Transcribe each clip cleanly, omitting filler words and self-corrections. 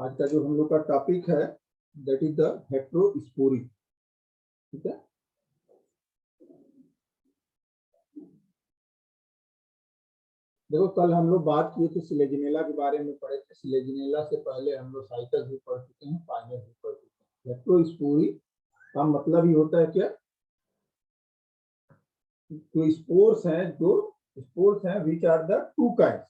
आज का जो हम लोग का टॉपिक है दैट इज द हेट्रोस्पोरी। ठीक है, देखो कल हम लोग बात किए थे सिलेजिनेला के बारे में, पढ़े थे। सिलेजिनेला से पहले हम लोग साइटस भी पढ़ चुके हैं, पाइनस भी पढ़ चुके हैं। हेट्रोस्पोरी का मतलब ही होता है क्या, जो स्पोर्स हैं which are the two kinds.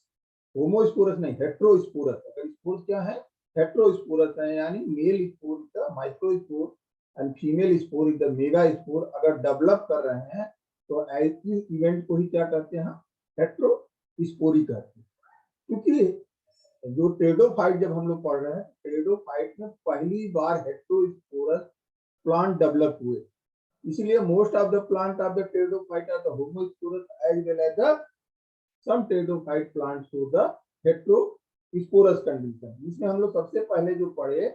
Homosporous नहीं, हेट्रोस्पोरस। अगर स्पोर्स क्या है, हेट्रोस्पोरस है, यानी male spore is the microspore and female spore is the mega spore. अगर डेवलप कर रहे हैं तो ऐसी इवेंट को ही क्या कहते हैं, हेट्रोस्पोरी कहते हैं। क्योंकि जो टेरिडोफाइट जब हम लोग पढ़ रहे हैं, टेरिडोफाइट में पहली बार हेट्रोस्पोरस प्लांट डेवलप हुए, इसलिए most of the plant of the pteridophyte are the homosporous as well as the some pteridophyte plants show the heterosporous condition. जिसमें हम लोग सबसे पहले जो पढ़े,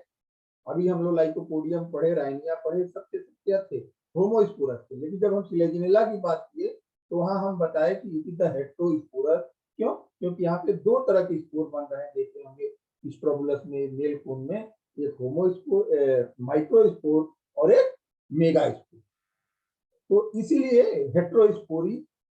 अभी हम लोग लाइकोपोडियम पढ़े, राइनिया पढ़े, सबके सब क्या थे, होमोस्पोरस थे। लेकिन जब हम सिलेजिनेला की बात किए तो वहां हम बताए कि इट इज द हेट्रोस्पोरस। क्यों? क्योंकि यहाँ पे दो तरह के स्पोर बन रहे हैं, देखे होंगे स्ट्रोबुलस में, मेल कोन में, एक होमोस्पोर माइक्रोस्पोर और एक मेगा स्पोर। तो इसीलिए हेट्रोस्पोरी,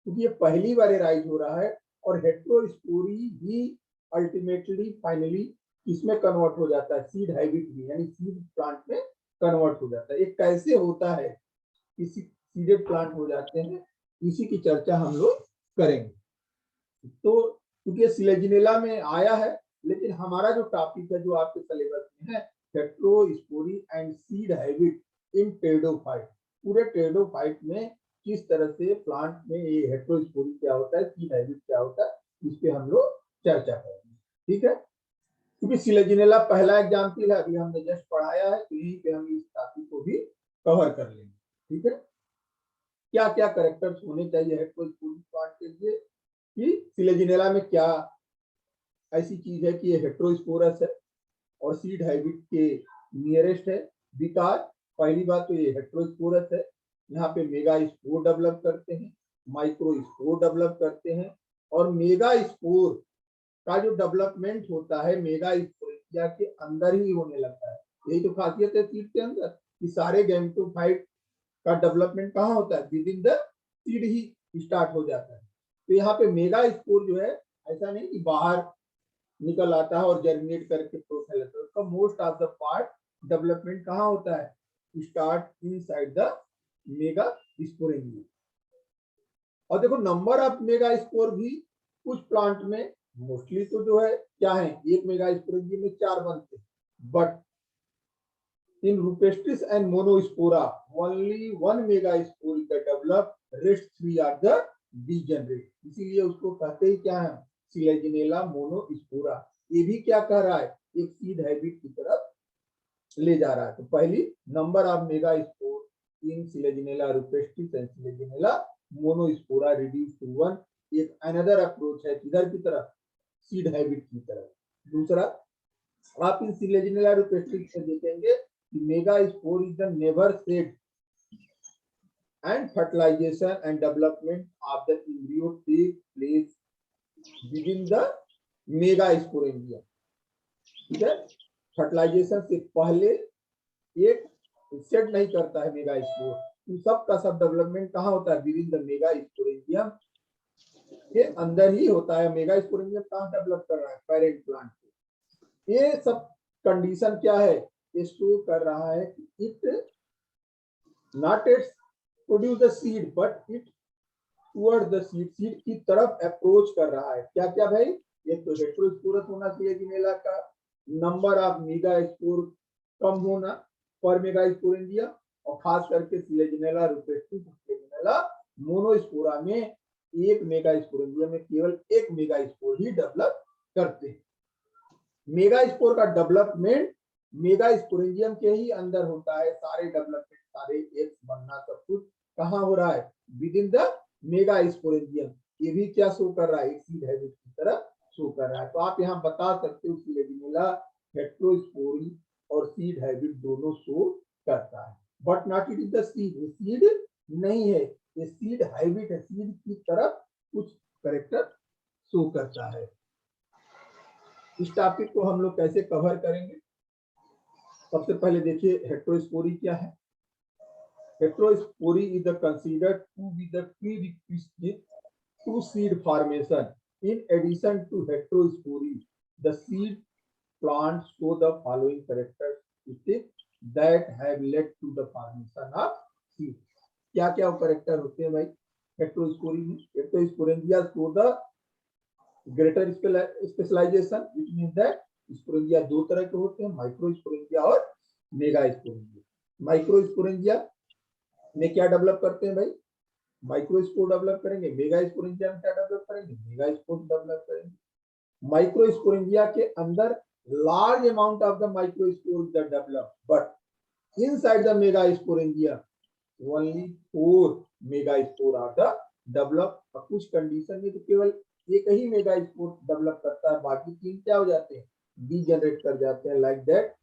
क्योंकि ये पहली बार राइज हो रहा है, और हेट्रोस्पोरी ही अल्टीमेटली फाइनली इसमें कन्वर्ट हो जाता है, सीड हाइब्रिड में, यानी सीड प्लांट में कन्वर्ट हो जाता है। ये कैसे होता है, किसी सीडेड प्लांट हो जाते हैं, इसी की चर्चा हम लोग करेंगे। तो क्योंकि सिलेजिनेला में आया है, लेकिन हमारा जो टॉपिक है, जो आपके सिलेबस में है, heterospory and seed hybrid in pteridophyte. पूरे टेरिडोफाइट में किस तरह से प्लांट में ये हेट्रोस्पोरी क्या होता है, सीड हाइब्रिड क्या होता है, इस पे हम लोग चर्चा करेंगे। ठीक है, क्योंकि सिलेजिनेला पहला एग्जाम्पल है, अभी हमने जस्ट पढ़ाया है, तो यहीं पे हम इस टॉपिक को भी कवर कर लेंगे। ठीक है, क्या क्या कैरेक्टर्स होने चाहिए हेट्रोस्पोरी प्लांट के लिए, कि सिलेजिनेला में क्या ऐसी चीज है कि ये हेट्रोस्पोरस है और सीड हाइब्रिड के नियरेस्ट है। बिकॉज पहली बात तो ये हेट्रोस्पोरस है, यहाँ पे मेगा स्पोर डेवलप करते हैं, माइक्रो स्पोर डेवलप करते हैं, और मेगा स्पोर का जो डेवलपमेंट होता है मेगा स्पोरेंजिया के अंदर ही होने लगता है। यही तो खासियत है सीड के अंदर, कि सारे गैमेटोफाइट का डेवलपमेंट कहाँ होता है, with in the seed he start हो जाता है। तो यहाँ पे मेगा स्पोर जो है, ऐसा नहीं कि बाहर निकल आता है और जर्मिनेट करके प्रोसेस लेता है, उसका most of the part development कहाँ होता है, start inside the mega sporangium. और देखो नंबर ऑफ मेगा स्पोर भी कुछ प्लांट में मोस्टली तो जो है क्या है, एक मेगा स्पोरेंजियम में 4 बनते हैं, but in rupestris and monospora only 1 mega spore is develop, rest 3 are the degenerate. इसीलिए उसको कहते ही क्या है, सिलेजिनेला मोनोस्पोरा। ये भी क्या कह रहा है, एक सीड हाइब्रिड की तरफ ले जा रहा है। तो पहली number of mega spore in Selaginella rupestris and Selaginella monospora reduce to 1, एक अनदर अप्रोच है किधर की तरफ, सीड हाइब्रिड की तरफ। दूसरा, आप इन सिलेजिनेला रूपेस्टिस में देखेंगे कि mega spore is the never said and fertilization and development of the embryo take place within the megasporangium। ठीक है, फर्टिलाइजेशन से पहले एक सेट नहीं करता है मेगा स्पोर, इन सब का सब डेवलपमेंट कहाँ होता है, विद इन द मेगास्पोरेंजियम के अंदर ही होता है। मेगास्पोरेंजियम कहाँ डेवलप कर रहा है, पेरेंट प्लांट पे। ये सब कंडीशन क्या है, ये शो कर रहा है कि it not it's produce the seed but it toward the seed, seed की तरफ अप्रोच कर रहा है। क्या क्या भाई, एक तो हेट्रोस्पोरस होना चाहिए जिनेला का, नंबर ऑफ मेगा स्पोर कम होना पर मेगा स्पोरेंजियम, और खास करके सिलेजिनेला रूपेस्टिस, सिलेजिनेला मोनोस्पोरा में एक मेगा स्पोरेंजियम में केवल एक मेगा स्पोर ही डेवलप करते हैं। मेगा स्पोर का डेवलपमेंट मेगा स्पोरेंजियम के ही अंदर होता है, सारे डेवलपमेंट, सारे एक्स बनना सब कुछ कहाँ हो रहा है, with in the mega sporangium. ये भी क्या शो कर रहा है, एक सीड हाइब्रिड की तरह शो कर रहा है। तो आप यहाँ बता सकते हो सिलेजिनेला हेट्रोस्पोरी और सीड हाइब्रिड दोनों शो करता है, but not it is the seed, ये सीड नहीं है, ये सीड हाइब्रिड है, सीड की तरफ कुछ कैरेक्टर शो करता है। इस टॉपिक को हम लोग कैसे कवर करेंगे, सबसे पहले देखिए हेट्रोस्पोरी क्या है। Heterospory is considered to be the prerequisite to seed formation. In addition to heterospory, the seed plants show the following characteristics that have led to the formation of seed. क्या क्या character होते हैं भाई heterospory में? Heterosporangia show the greater specialization, which means that sporangia दो तरह के होते हैं, माइक्रोस्पोरेंजिया और मेगास्पोरेंजिया। माइक्रोस्पोरेंजिया में क्या डेवलप करते हैं भाई? माइक्रोस्पोर डेवलप करेंगे। मेगास्पोरेंजिया में क्या डेवलप करेंगे? मेगास्पोर डेवलप करेंगे। माइक्रोस्पोरेंजिया के अंदर large amount of the microspore develop, but inside the megasporangia only 4 megaspore are the develop. कुछ कंडीशन में तो केवल एक ही मेगास्पोर डेवलप करता है, बाकी 3 क्या हो जाते हैं? डीजेनरेट कर जाते हैं, like that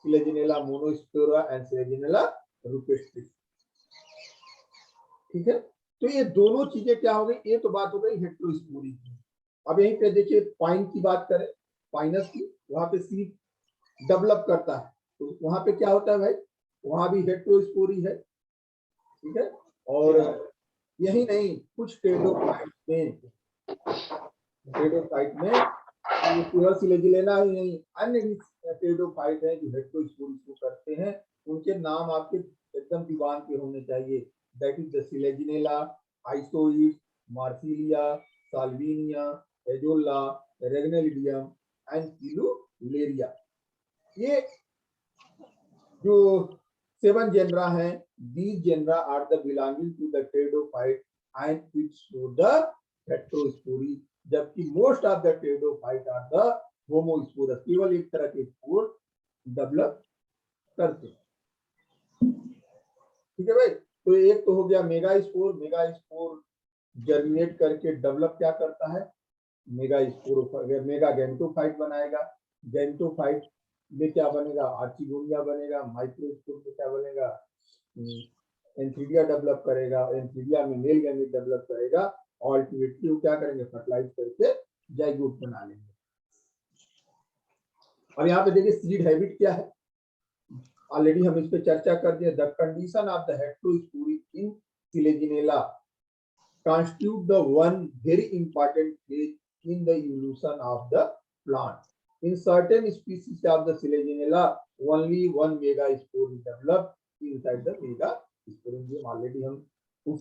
Selaginella monospora and Selaginella rupestris. ठीक है, तो ये दोनों चीजें क्या हो गई? ये तो बात हो गई हेट्रोस्पोरी की। अब यहीं पे देखिए पाइन की बात करें, पाइनस की, वहां पे सीड डेवलप करता है, तो वहां पे क्या होता है भाई? वहां भी हेट्रोस्पोरी है। ठीक है, और यही नहीं, कुछ टेडोफाइट में केवल सिलेजिलेना ही नहीं, अन्य भी टेडोफाइट है जो हेट्रोस्पोरी को करते हैं। उनके नाम आपके एकदम दीवान के होने चाहिए। That is the Selaginella, Isoetes, Marsilea, Salvinia, Azolla, Regnellidium and Pilularia. ये जो 7 जेनरा हैं, these genera are the belonging to the pteridophyte and it show the heterospory, जबकि most of the pteridophyte are the homosporous, केवल एक तरह के spore develop करते हैं। ठीक है भाई, तो एक तो हो गया मेगास्पोर। मेगास्पोर जर्मिनेट करके डेवलप क्या करता है? मेगास्पोर मेगा गैमेटोफाइट बनाएगा। गैमेटोफाइट में क्या बनेगा? आर्चिगोनिया बनेगा। माइक्रोस्पोर में क्या बनेगा? एंथीडिया डेवलप करेगा। एंथीडिया में मेल गैमेट डेवलप करेगा और अल्टीमेटली वो क्या करेंगे? फर्टिलाइज करके जाइगोट बना लेंगे। और यहाँ पे देखिए सीड हैबिट क्या है, ऑलरेडी हम इस पे चर्चा कर दिए। The condition of the heterospory in Selaginella constitute the one very important phase in the evolution of the plant. In certain species of the Selaginella, only one megaspore is developed inside the megasporidium. Already हम उस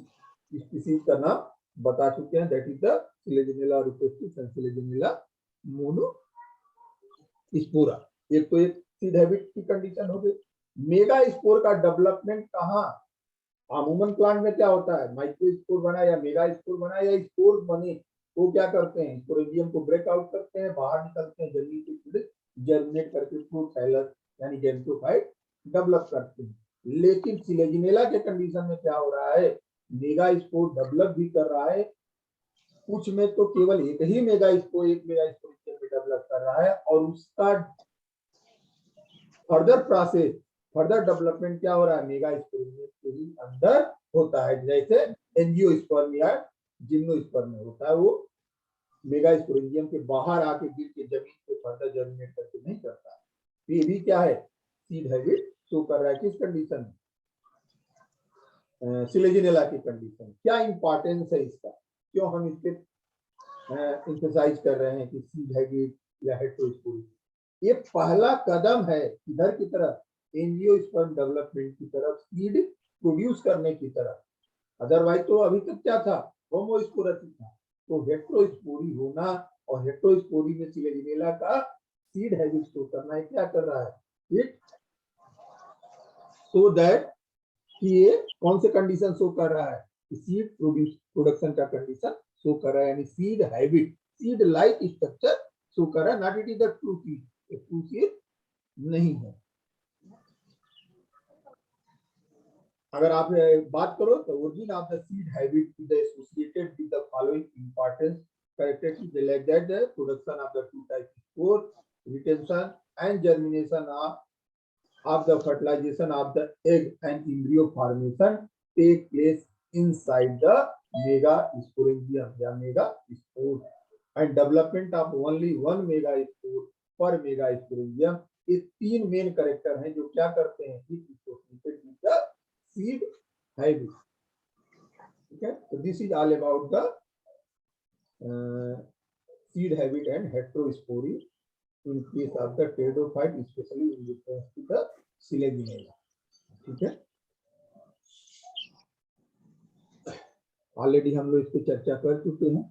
species का नाम बता चुके हैं, that is the Selaginella rupestris and Selaginella monospora। एक तो एक सीड हैबिट की कंडीशन हो गई। मेगा स्पोर का डेवलपमेंट कहाँ? अमूमन प्लांट में क्या होता है? माइक्रोस्पोर बना या मेगा स्पोर बना या स्पोर बने तो क्या करते हैं? स्पोरेंजियम को ब्रेक आउट करते हैं, बाहर निकलते हैं, जमीन के कीड़े जर्मिनेट करके फ्रूट थैलस यानी गैमेटोफाइट डेवलप करते हैं। लेकिन सिलेजिनेला के कंडीशन में क्या हो रहा है? मेगा स्पोर डेवलप भी कर रहा है, कुछ में तो केवल एक ही मेगा स्पोर डेवलप कर रहा है, और उसका फर्दर प्रोसेस, फर्दर डेवलपमेंट क्या हो रहा है? मेगास्पोरेंजियम के ही अंदर होता है। जैसे एंजियोस्पर्म या जिम्नोस्पर्म में होता है, वो मेगास्पोरेंजियम के बाहर आके गिर के जमीन पे फर्दर जर्मिनेट करके नहीं करता है। ये भी क्या है? सीड हैबिट शो कर रहा है। किस कंडीशन में? सिलेजिनेला की कंडीशन। क्या इंपॉर्टेंस है इसका? क्यों हम इस पे एम्फसाइज कर रहे हैं कि सीड हैबिट या हेट्रोस्पोरी? ये पहला कदम है इधर की तरफ, एंजियोस्पर्म डेवलपमेंट की तरफ, सीड प्रोड्यूस करने की तरफ। अदरवाइज तो अभी तक क्या था? होमोस्पोरस था। तो हेट्रोस्पोरी होना और हेट्रोस्पोरी में सिलेजिनेला का सीड हैबिट शो करना है, क्या कर रहा है? इट सो दैट कि ये कौन से कंडीशन शो कर रहा है? सीड प्रोडक्शन का कंडीशन शो कर रहा है, यानी seed habit, seed like structure show कर रहा है। Not it is the true seed, true seed नहीं है। अगर आप बात करो तो origin of the seed habit is associated with the following important characteristics, like that the production of the two types of spore, retention and germination of the fertilization of the egg and embryo formation take place inside the megasporidium या megaspore, and development of only one megaspore per megasporidium ये तीन main character हैं जो क्या करते हैं कि seed habit. ठीक है, तो this is all about the seed habit and heterospory in case of the pteridophyte, especially in reference to the Selaginella. ठीक है, ऑलरेडी हम लोग इस पे चर्चा कर चुके हैं।